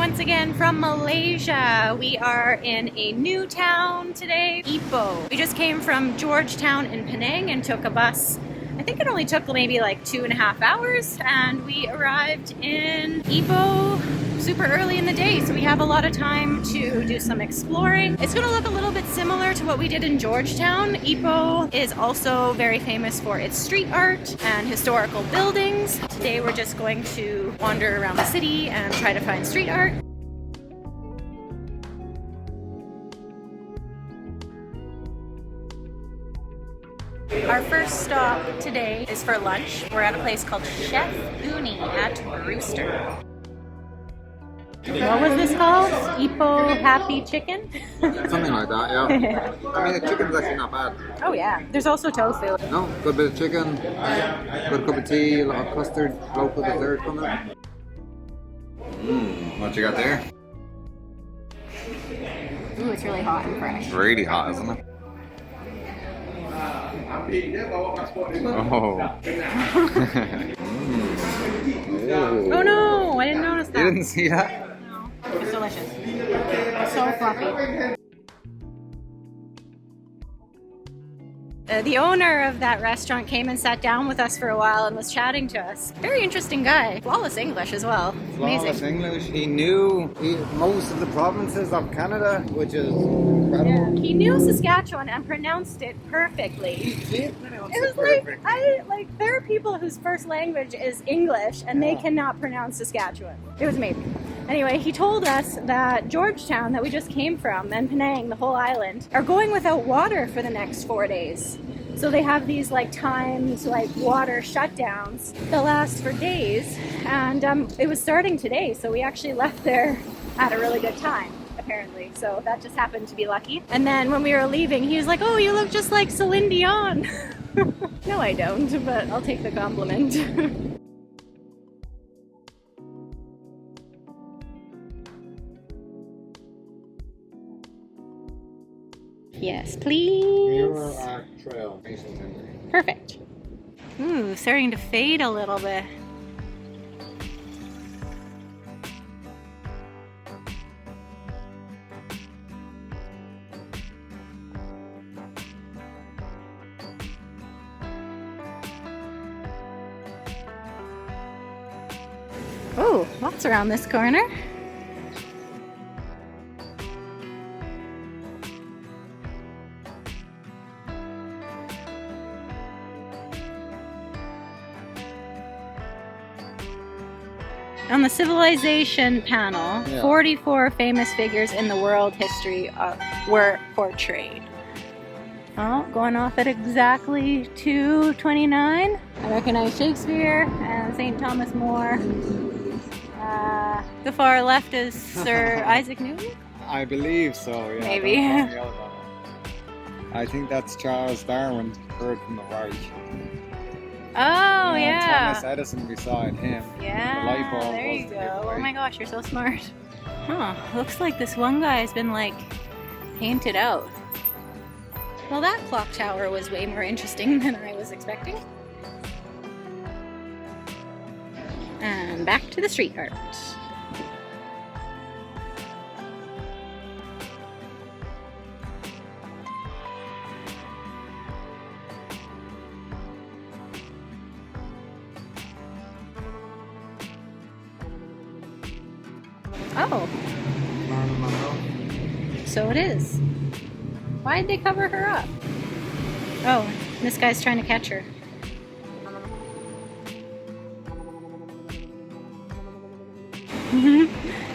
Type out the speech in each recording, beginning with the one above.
once again from Malaysia. We are in a new town today, Ipoh. We just came from Georgetown in Penang and took a bus. I think it only took maybe like 2.5 hours, and we arrived in Ipoh super early in the day, so we have a lot of time to do some exploring. It's going to look a little bit similar to what we did in Georgetown. Ipoh is also very famous for its street art and historical buildings. Today we're just going to wander around the city and try to find street art. Our first stop today is for lunch. We're at a place called Chef Uni at Rooster. What was this called? Ipoh Happy Chicken? Something like that, yeah. Yeah. I mean, the chicken's actually not bad. Oh yeah, there's also tofu. No, good bit of chicken, good cup of tea, a lot of custard, local dessert coming. What you got there? Ooh, it's really hot and fresh. Really hot, isn't it? Oh. Oh no, I didn't notice that. You didn't see that? No, it's delicious. It's so fluffy. The owner of that restaurant came and sat down with us for a while and was chatting to us. Very interesting guy. Flawless English as well. Flawless Amazing. English. He knew most of the provinces of Canada, which is incredible. Yeah, he knew Saskatchewan and pronounced it perfectly. He did pronounce It was perfect. like there are people whose first language is English and they cannot pronounce Saskatchewan. It was amazing. Anyway, he told us that Georgetown, that we just came from, and Penang, the whole island, are going without water for the next 4 days. So they have these times water shutdowns that last for days, and it was starting today, so we actually left there at a really good time, apparently. So that just happened to be lucky. And then when we were leaving, he was like, "Oh, you look just like Celine Dion." No, I don't, but I'll take the compliment. Yes, please. Mural art trail. Perfect. Ooh, starting to fade a little bit. Oh, lots around this corner. On the civilization panel, 44 famous figures in the world history were portrayed. Oh, going off at exactly 2:29. I recognize Shakespeare and St. Thomas More. The far left is Sir Isaac Newton? I believe so, yeah. Maybe. I think that's Charles Darwin, third from the right. Oh, yeah. Thomas Edison beside him. Yeah, The light bulb there you was the go. giveaway. Oh my gosh, you're so smart. Huh, looks like this one guy's been painted out. Well, that clock tower was way more interesting than I was expecting. And back to the street art. Oh, so it is. Why'd they cover her up? Oh, this guy's trying to catch her.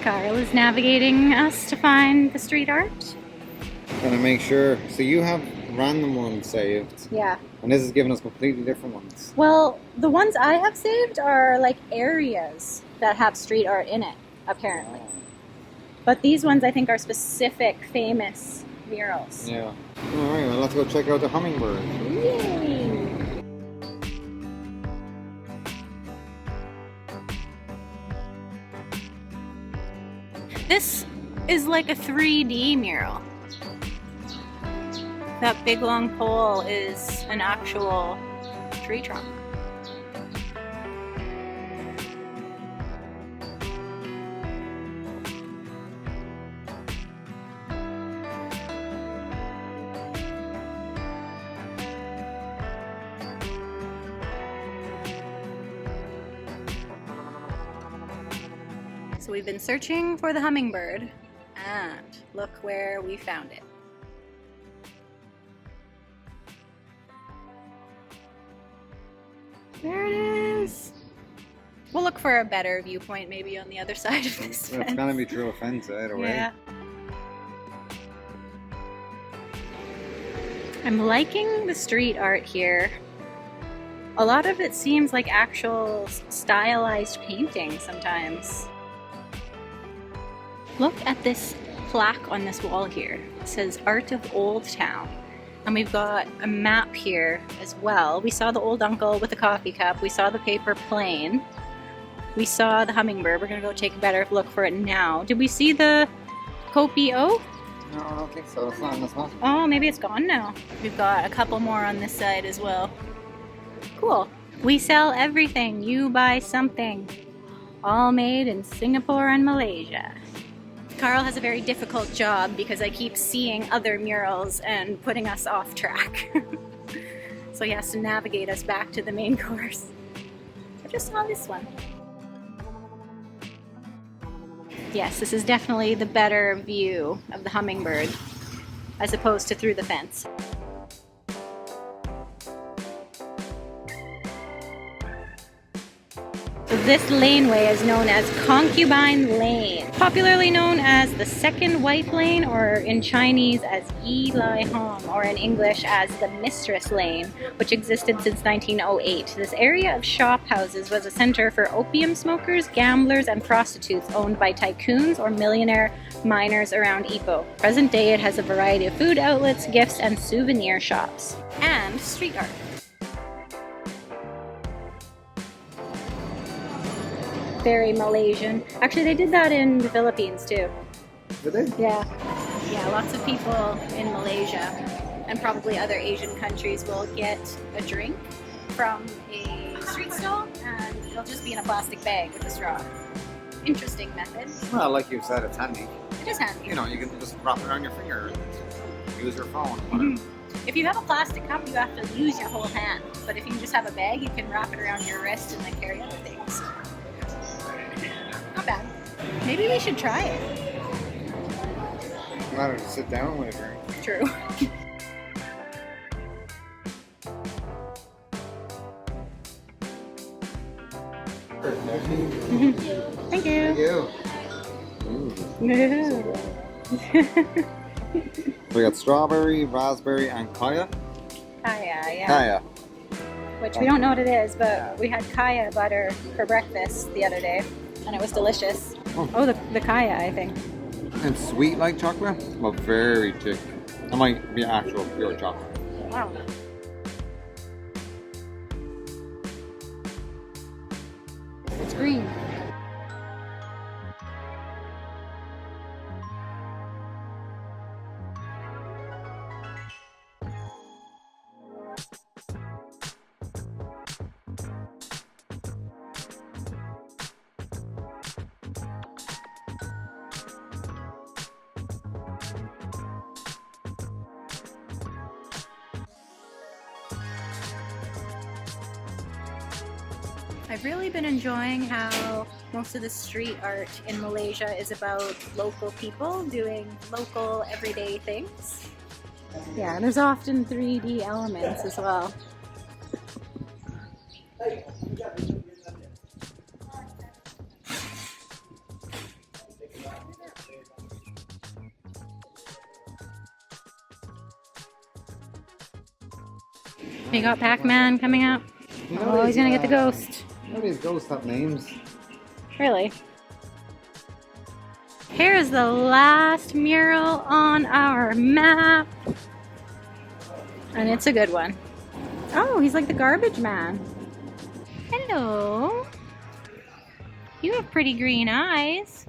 Carl is navigating us to find the street art. Gonna make sure. So you have random ones saved. Yeah. And this is giving us completely different ones. Well, the ones I have saved are areas that have street art in it, apparently. But these ones I think are specific famous murals. Yeah. Alright, well let's go check out the hummingbird. Yay! This is like a 3D mural. That big long pole is an actual tree trunk. So we've been searching for the hummingbird, and look where we found it. There it is. We'll look for a better viewpoint maybe on the other side of this fence. It's gonna be through a fence either way. Yeah. I'm liking the street art here. A lot of it seems like actual stylized painting sometimes. Look at this plaque on this wall here. It says Art of Old Town. And we've got a map here as well. We saw the old uncle with a coffee cup. We saw the paper plane. We saw the hummingbird. We're gonna go take a better look for it now. Did we see the Kopio? No, I don't think so. It's not in this one. Oh, maybe it's gone now. We've got a couple more on this side as well. Cool. We sell everything. You buy something. All made in Singapore and Malaysia. Carl has a very difficult job because I keep seeing other murals and putting us off track. So he has to navigate us back to the main course. I just saw this one. Yes, this is definitely the better view of the hummingbird as opposed to through the fence. So this laneway is known as Concubine Lane, popularly known as the Second Wife Lane, or in Chinese as Yi Lai Hong, or in English as the Mistress Lane, which existed since 1908. This area of shop houses was a center for opium smokers, gamblers, and prostitutes owned by tycoons or millionaire miners around Ipoh. Present day it has a variety of food outlets, gifts, and souvenir shops. And street art. Very Malaysian. Actually, they did that in the Philippines too. Did they? Yeah. Yeah, lots of people in Malaysia and probably other Asian countries will get a drink from a street stall and it'll just be in a plastic bag with a straw. Interesting method. Well, like you said, it's handy. It is handy. You know, you can just wrap it around your finger and use your phone. If you have a plastic cup, you have to use your whole hand. But if you just have a bag, you can wrap it around your wrist and then carry other things. Not bad. Maybe we should try it. Matter to sit down with a drink. True. Thank you. We got strawberry, raspberry, and kaya. Kaya, yeah. Kaya. Which we don't know what it is, but we had kaya butter for breakfast the other day, and it was delicious. Oh, the kaya, I think. It's sweet like chocolate, but very thick. It might be actual pure chocolate. Wow. It's green. I've really been enjoying how most of the street art in Malaysia is about local people doing local everyday things. Yeah, and there's often 3D elements as well. We got Pac-Man coming out. Oh, he's gonna get the ghost. None of these ghosts have names. Really? Here's the last mural on our map. And it's a good one. Oh, he's like the garbage man. Hello. You have pretty green eyes.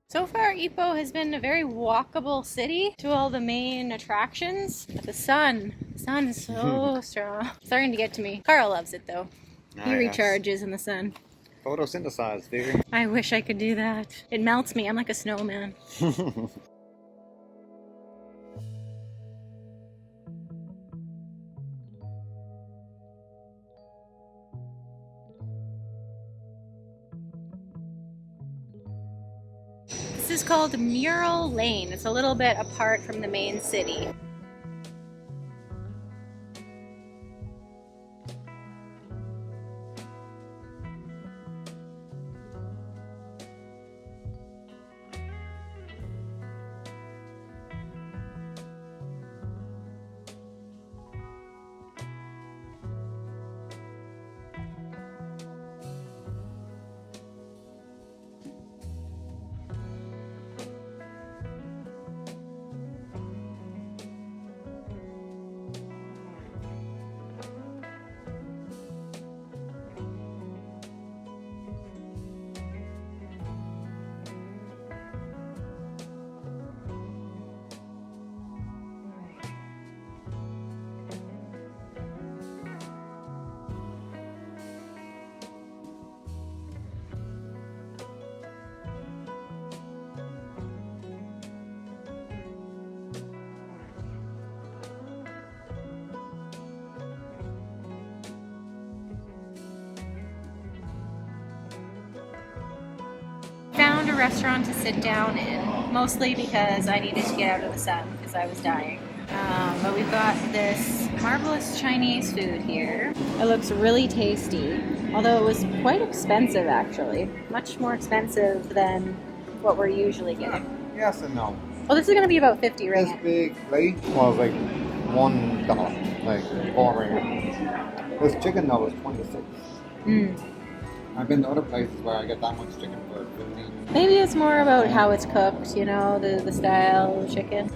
So far, Ipoh has been a very walkable city to all the main attractions. But the sun is so strong. Starting to get to me. Carl loves it though. He recharges in the sun. Photosynthesized, baby. I wish I could do that. It melts me. I'm like a snowman. is called Mural Lane. It's a little bit apart from the main city. Found a restaurant to sit down in, mostly because I needed to get out of the sun because I was dying. But we've got this marvelous Chinese food here. It looks really tasty, although it was quite expensive actually. Much more expensive than what we're usually getting. Yes and no. Well, this is going to be about 50 This ringgit. big plate was like $1, like 4 ringgit. This chicken though was 26. I've been to other places where I get that much chicken for 15. Maybe it's more about how it's cooked, you know, the style of chicken.